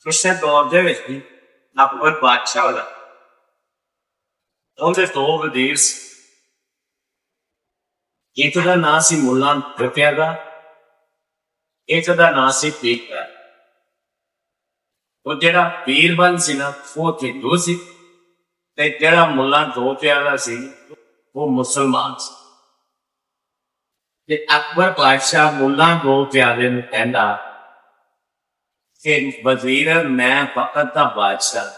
ਕਿਸੇ ਦੌਰ ਦੇ ਵਿੱਚ ਵੀ ਅਕਬਰ ਬਾਦਸ਼ਾਹ ਦਾ ਉਹਦੇ ਦੋ ਵਜ਼ੀਰ ਸੀ। ਇੱਕ ਦਾ ਨਾਂ ਸੀ ਮੁੱਲਾ ਪਿਆਗਾ, ਇੱਕ ਦਾ ਨਾਂ ਸੀ ਪੀਰ। ਉਹ ਜਿਹੜਾ ਪੀਰਬਲ ਸੀ ਨਾ ਉਹ ਹਿੰਦੂ ਸੀ ਤੇ ਜਿਹੜਾ ਮੁੱਲਾ ਦੋ ਪਿਆਰਾ ਸੀ ਉਹ ਮੁਸਲਮਾਨ ਸੀ। ਤੇ ਅਕਬਰ ਬਾਦਸ਼ਾਹ ਮੁੱਲਾ ਦੋ ਪਿਆਰੇ ਨੂੰ ਕਹਿੰਦਾ ਕਿ ਵਜ਼ੀਰ ਮੈਂ ਵਕਤ ਦਾ ਬਾਦਸ਼ਾਹ,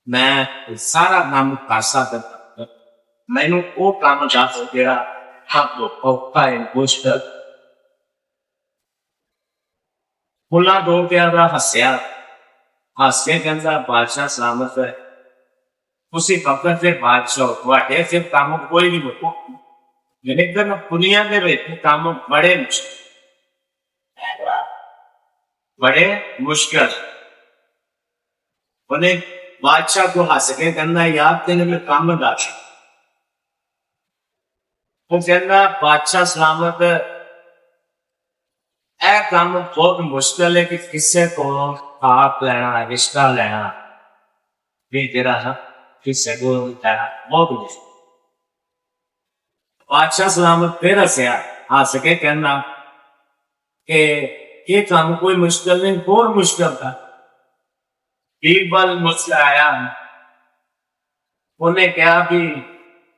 ਮੈਂ ਸਾਰਾ ਕੰਮ ਕਰ ਸਕਦਾ, ਮੈਨੂੰ ਉਹ ਕੰਮ ਦੱਸ ਜਿਹੜਾ ਹੱਥ ਔਖਾ ਹੈ ਮੁਸ਼ਕਲ। ਮੁੱਲਾ ਦੋ ਪਿਆਰਾ ਹੱਸਿਆ, ਹੱਸ ਕੇ ਕਹਿੰਦਾ ਬਾਦਸ਼ਾਹ ਸਲਾਮਤ ਹੈ, ਤੁਸੀਂ ਵਕਤ ਦੇ ਬਾਦਸ਼ਾਹ, ਤੁਹਾਡੇ ਸਿਰ ਕੰਮ ਕੋਈ ਨਹੀਂ ਮੁੱਕੂ, ਲੇਕਿਨ ਦੁਨੀਆ ਦੇ ਵਿੱਚ ਕੰਮ ਬੜੇ मुश्किल। उन्हें बादशाह को हंस के कहना यार तेने में काम डाल, वो कहना बादशाह सलामत ए काम बहुत मुश्किल है कि किसी को आप लेना रिश्ता लेना भी तेरा है किसी को लेना बहुत मुश्किल। बादशाह सलामत फिर हंस के कहना कि ये काम कोई मुश्किल नहीं, बहुत मुश्किल था। बीरबल मुझसे आया, उन्हें कहा कि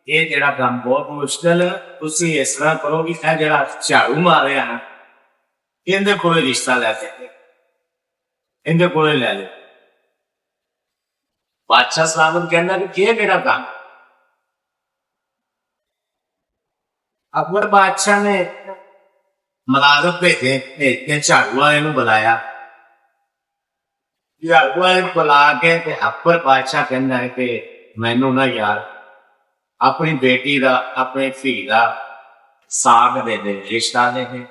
ये जरा काम बहुत मुश्किल है, तुम इस तरह करो कि जरा झाड़ू मारे हैं इनके को रिश्ता लेते इनके को ले लो। बादशाह सलामत कहना कि ये मेरा काम। अकबर बादशाह ने मुलाजम भेजे, भेज के झाड़ू वाले को बुलाया, झाड़ू वाले बुला के अकबर बादशाह कहना है कि मैनू ना यार अपनी बेटी का अपने धी का साग दे दे, रिश्ता दे दे।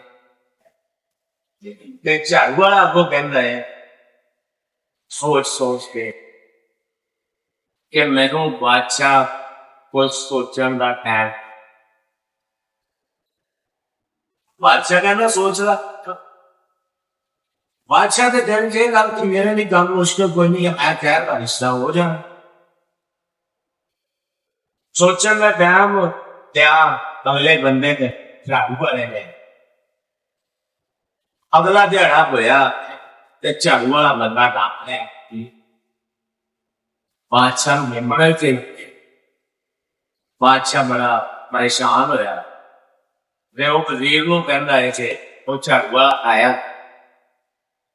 झाड़ू वाला अगो कहना है सोच सोच के कि मैनू बादशाह कुछ सोचने का टाइम। बादशाह कहना सोच रहा, बादशाह के दिल से गल कि मेरे लिए काम मुश्किल कोई नहीं है, मैं खैर का रिश्ता हो जाए। सोचने का टाइम त्या अगले बंदे के झाड़ू वाले ने अगला दिहाड़ा होया ते झाड़ू वाला बंदा डाक है बादशाह ने मगर के बादशाह बड़ा परेशान होया। वे वो वजीर को कहना है कि वो झाड़ू वाला आया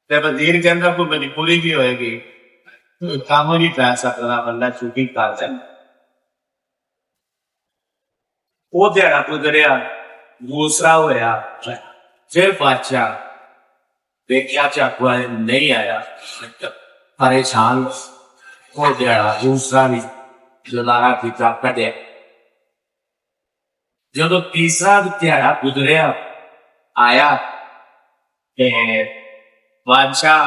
ते वजीर कहना कोई मजबूरी भी होएगी, काम नहीं कर सकता बंदा छुट्टी कर देना। वो दिहाड़ा गुजरिया, दूसरा होया, फिर बादशाह देखा झाड़ू वाले नहीं आया, परेशान हो दिहाड़ा दूसरा भी जलारा पीता कटे। जो तीसरा दिहाड़ा गुजरिया आया बादशाह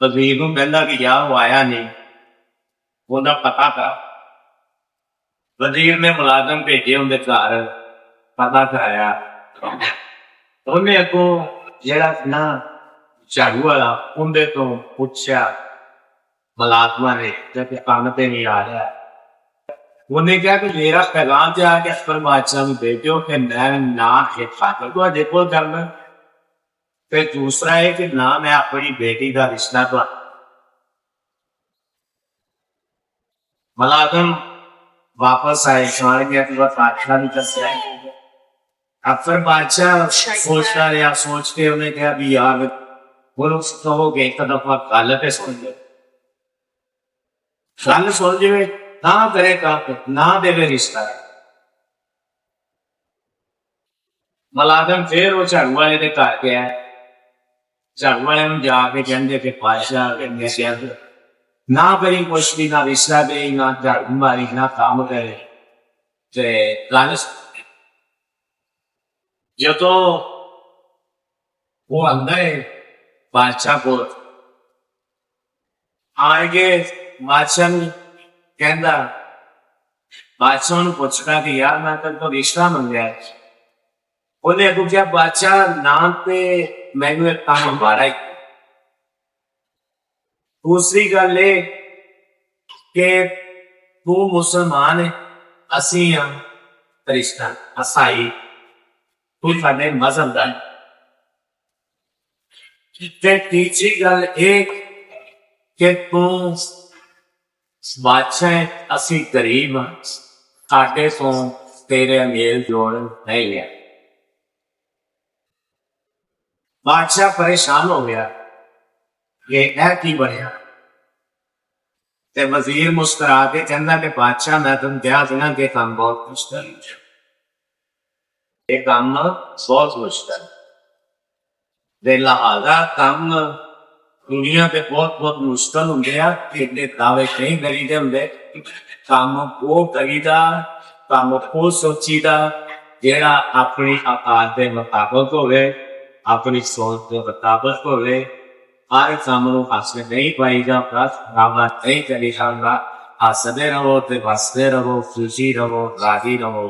वजीर को कहना कि यार वो आया नहीं, वो पता था। वजीर ने मुलाजम भेजे उनके घर पता कराया, उन्हें अगो जरा ना झाड़ू वाला उनके तो पूछा मुलाजमा ने जब काम पे नहीं आ रहा, उन्हें कहा कि मेरा पैगाम जाके अकबर बादशाह में भेजो कि मैं ना खातर को देखो करना, फिर दूसरा है कि ना मैं अपनी बेटी का रिश्ता तो। मुलाजम वापस आए, बादशाह भी कर अकबर बादशाह सोचता रहा, सोच के उन्हें कहा भी यार बोलो कहोगे एक दफा गल पे सुन लो, गल सुन जाए ना करे काम ना देवे रिश्ता। मुलाजम फिर वो झाड़ू वाले के घर गया, झाड़ू वाले जाके कहते कि बादशाह ना करी कुछ भी, ना रिश्ता दे, ना झाड़ू मारी, ना काम करे। जो तो वो अंदर बादशाह को आगे बादशाह कहता, बादशाह ने पूछना कि यार मैं तो रिश्ता मंगया, उन्हें अगू क्या बादशाह नाम पे मैनू एक काम मारा दूसरी गल ये कि तू मुसलमान है, असी हम क्रिश्चन ईसाई, तू साडे मजहब दा है। ते तीसरी गल ये कि तू बादशाह है, असी गरीब हाँ, साडे तो तेरे मेल जोड़ नहीं है। बादशाह परेशान हो गया, ये ऐ की बनया। ते वजीर मुस्कुरा के कहना कि बादशाह मैं तुम क्या देना कि काम बहुत मुश्किल है, ये काम बहुत मुश्किल दे लिहाजा काम दुनिया के बहुत बहुत मुश्किल होंगे आ, इतने दावे नहीं करीदे होंगे। काम वो करीदा, काम वो सोचीदा जेड़ा अपनी औकात के मुताबिक होवे, अपनी सोच के मुताबिक होवे। हर काम नूं हासिल नहीं पाई जाता, काम नहीं करी जाता। हसदे रहो ते बसदे रहो, खुशी रहो, राजी रहो।